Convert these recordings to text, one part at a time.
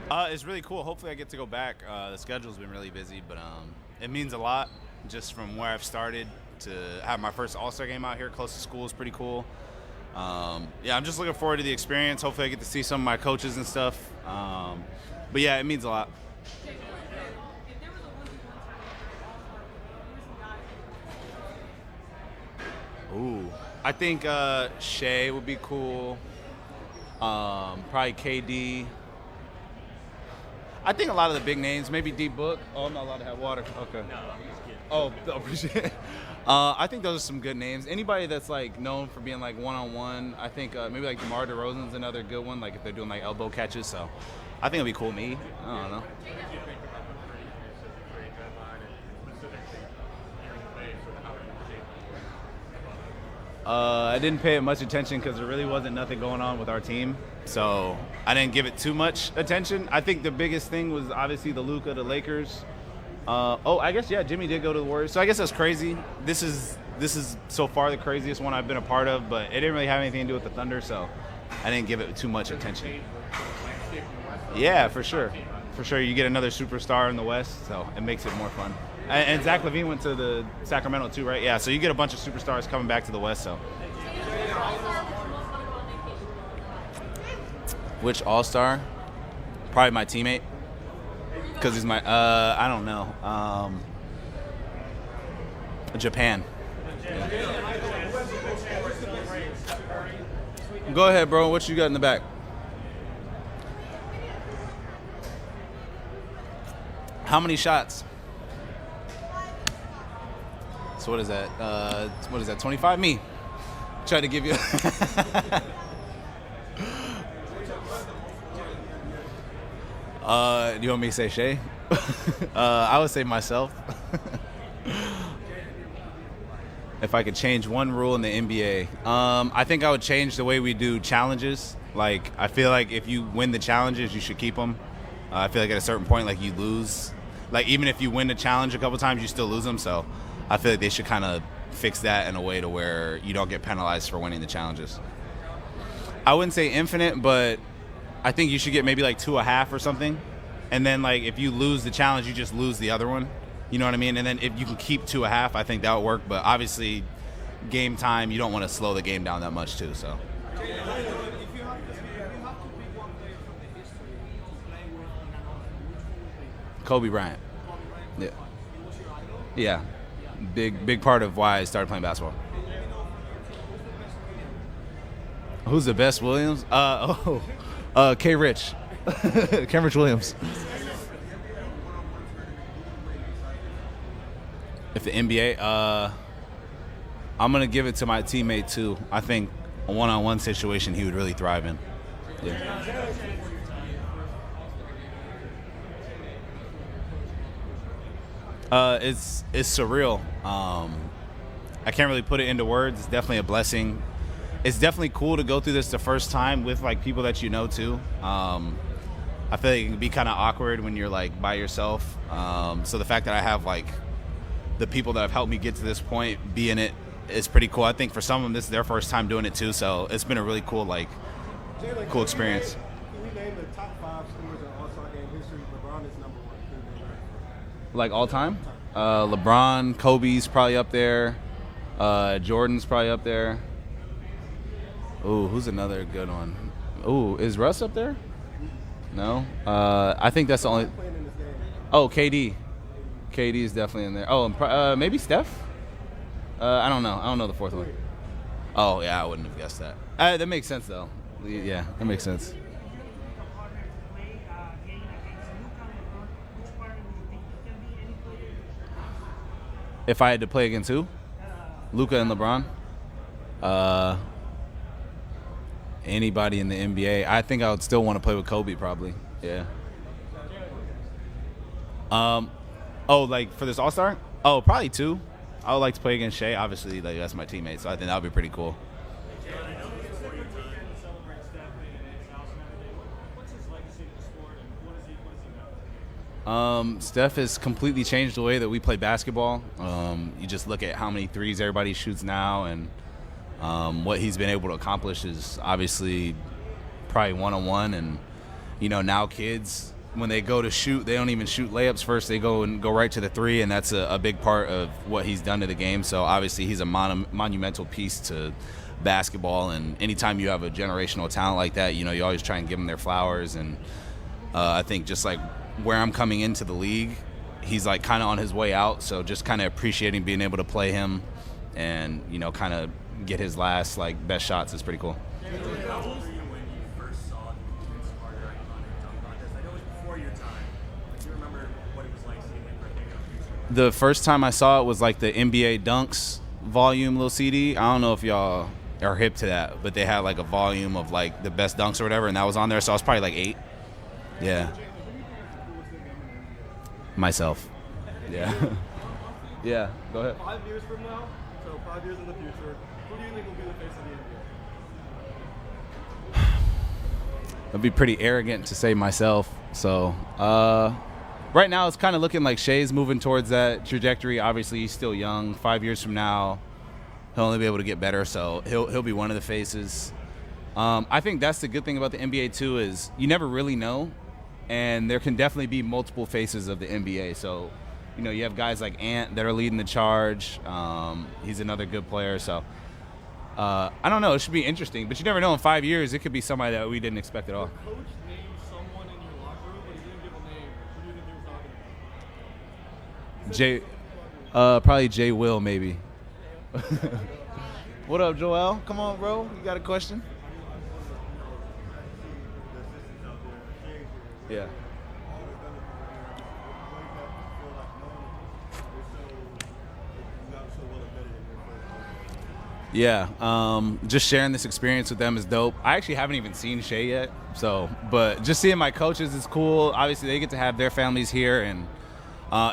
It's really cool. Hopefully, I get to go back. The schedule's been really busy, but it means a lot just from where I've started to have my first All-Star game out here close to school is pretty cool. Yeah, I'm just looking forward to the experience. Hopefully, I get to see some of my coaches and stuff. But yeah, it means a lot. Ooh, I think Shea would be cool. Probably KD. I think a lot of the big names, maybe D Book. Oh, I'm not allowed to have water. Okay. No, I'm just kidding. Oh, appreciate it. I think those are some good names. Anybody that's like known for being like one-on-one, I think maybe like DeMar DeRozan's another good one. Like if they're doing like elbow catches, so I think it'll be cool. Me, I don't know. I didn't pay it much attention because there really wasn't nothing going on with our team, so I didn't give it too much attention. I think the biggest thing was obviously the Luka, the Lakers. I guess yeah, Jimmy did go to the Warriors, so I guess that's crazy. This is so far the craziest one I've been a part of, but it didn't really have anything to do with the Thunder, so I didn't give it too much attention. Yeah, for sure. For sure, you get another superstar in the West, so it makes it more fun. And Zach LaVine went to the Sacramento too, right? Yeah, so you get a bunch of superstars coming back to the West. So, which All-Star? Probably my teammate, because he's my. I don't know. Japan. Yeah. Go ahead, bro. What you got in the back? How many shots? So what is that? What is that? 25? Me. Try to give you. Do you want me to say Shay? I would say myself. If I could change one rule in the NBA, I think I would change the way we do challenges. Like, I feel like if you win the challenges, you should keep them. I feel like at a certain point, like, you lose. Like, even if you win the challenge a couple times, you still lose them. So I feel like they should kind of fix that in a way to where you don't get penalized for winning the challenges. I wouldn't say infinite, but I think you should get maybe like 2.5 or something. And then, like, if you lose the challenge, you just lose the other one. You know what I mean? And then if you can keep 2.5, I think that would work. But obviously, game time, you don't want to slow the game down that much too. So. Kobe Bryant. Yeah. Yeah. Big part of why I started playing basketball. Who's the best Williams? K. Rich. Ken Rich Williams. If the NBA, I'm going to give it to my teammate too. I think a one-on-one situation he would really thrive in. Yeah. It's surreal. I can't really put it into words. It's definitely a blessing. It's definitely cool to go through this the first time with like people that you know too. I feel like it can be kind of awkward when you're like by yourself. So the fact that I have like the people that have helped me get to this point be in it is pretty cool. I think for some of them this is their first time doing it too. So it's been a really cool cool experience. Can you name the top 5 scorers in All-Star game history? LeBron is number 1. Like all time? LeBron, Kobe's probably up there. Jordan's probably up there. Ooh, who's another good one? Ooh, is Russ up there? No. I think that's the only. Oh, KD. KD is definitely in there. Oh, and maybe Steph. I don't know. I don't know the fourth one. Oh yeah, I wouldn't have guessed that. That makes sense though. Yeah, that makes sense. If I had to play against who? Luka and LeBron? Anybody in the NBA. I think I would still want to play with Kobe probably. Yeah. Like for this All-Star? Oh, probably 2. I would like to play against Shea. Obviously, like that's my teammate, so I think that would be pretty cool. Steph has completely changed the way that we play basketball. You just look at how many threes everybody shoots now, and what he's been able to accomplish is obviously probably one-on-one. And, now kids, when they go to shoot, they don't even shoot layups first. They go right to the three, and that's a big part of what he's done to the game. So obviously he's a monumental piece to basketball, and anytime you have a generational talent like that, you always try and give them their flowers. And I think just like where I'm coming into the league, he's like kind of on his way out, so just kind of appreciating being able to play him and kind of get his last like best shots is pretty cool. How old were you when you first saw Vince Carter iconic dunk contest? I know it was before your time. Do you remember what it was like seeing him right there? The first time I saw it was like the NBA Dunks volume little CD. I don't know if y'all are hip to that, but they had like a volume of like the best dunks or whatever, and that was on there. So I was probably like 8. Yeah. Myself. Yeah. Yeah. Go ahead. 5 years from now, so 5 years in the future, who do you think will be the face of the NBA? It'd be pretty arrogant to say myself. So right now it's kind of looking like Shai's moving towards that trajectory. Obviously he's still young. 5 years from now, he'll only be able to get better. So he'll be one of the faces. I think that's the good thing about the NBA too, is you never really know, and there can definitely be multiple faces of the NBA. So you have guys like Ant that are leading the charge. He's another good player. So I don't know. It should be interesting, but you never know. In 5 years, it could be somebody that we didn't expect at all. Coach named someone in your locker room, but he didn't give a name. Who do you think he was talking about? Probably Jay Will, maybe. What up, Joel? Come on, bro. You got a question? Yeah. Yeah, just sharing this experience with them is dope. I actually haven't even seen Shai yet, but just seeing my coaches is cool. Obviously, they get to have their families here, and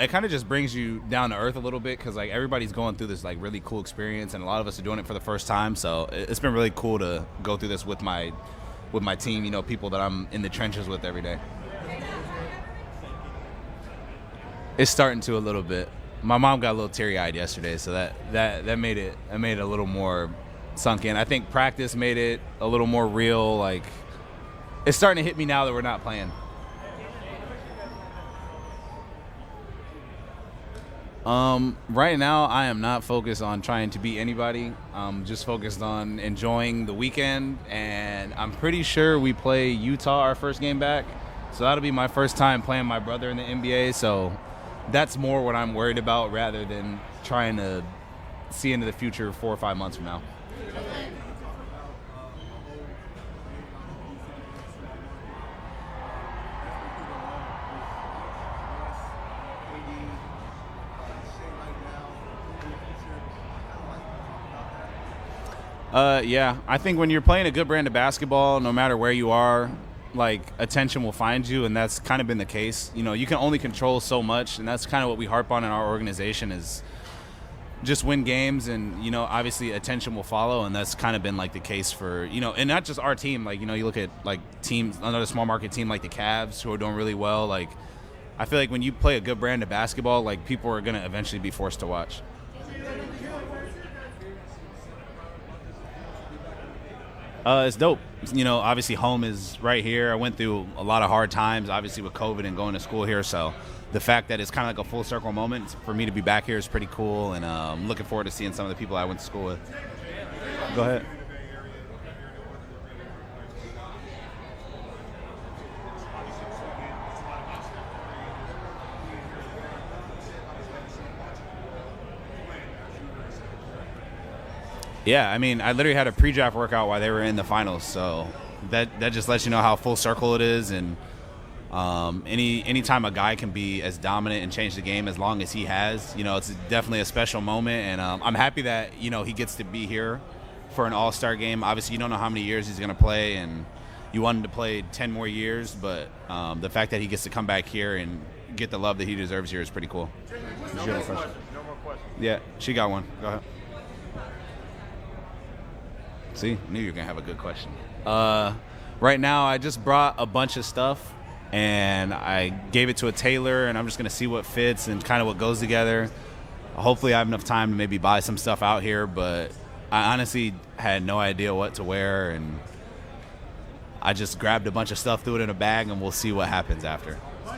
it kind of just brings you down to earth a little bit, because like everybody's going through this like really cool experience, and a lot of us are doing it for the first time. So it's been really cool to go through this with my team. People that I'm in the trenches with every day. It's starting to a little bit. My mom got a little teary-eyed yesterday, so that made it a little more sunk in. I think practice made it a little more real. Like, it's starting to hit me now that we're not playing. Right now, I am not focused on trying to beat anybody. I'm just focused on enjoying the weekend, and I'm pretty sure we play Utah our first game back, so that'll be my first time playing my brother in the NBA, so that's more what I'm worried about rather than trying to see into the future 4 or 5 months from now. Yeah, I think when you're playing a good brand of basketball, no matter where you are, like, attention will find you, and that's kind of been the case. You can only control so much, and that's kind of what we harp on in our organization, is just win games, and obviously attention will follow, and that's kind of been like the case for and not just our team. Like, you look at like teams, another small market team like the Cavs, who are doing really well. Like, I feel like when you play a good brand of basketball, like, people are going to eventually be forced to watch. It's dope. Obviously home is right here. I went through a lot of hard times, obviously with COVID and going to school here. So the fact that it's kind of like a full circle moment for me to be back here is pretty cool. And I'm looking forward to seeing some of the people I went to school with. Go ahead. Yeah, I mean, I literally had a pre-draft workout while they were in the finals, so that just lets you know how full circle it is. And anytime a guy can be as dominant and change the game as long as he has, it's definitely a special moment. And I'm happy that he gets to be here for an All-Star game. Obviously, you don't know how many years he's going to play, and you want him to play 10 more years, but the fact that he gets to come back here and get the love that he deserves here is pretty cool. No more questions. Yeah, she got one. Go ahead. See, knew you were going to have a good question. Right now, I just brought a bunch of stuff, and I gave it to a tailor, and I'm just going to see what fits and kind of what goes together. Hopefully, I have enough time to maybe buy some stuff out here, but I honestly had no idea what to wear, and I just grabbed a bunch of stuff, threw it in a bag, and we'll see what happens after.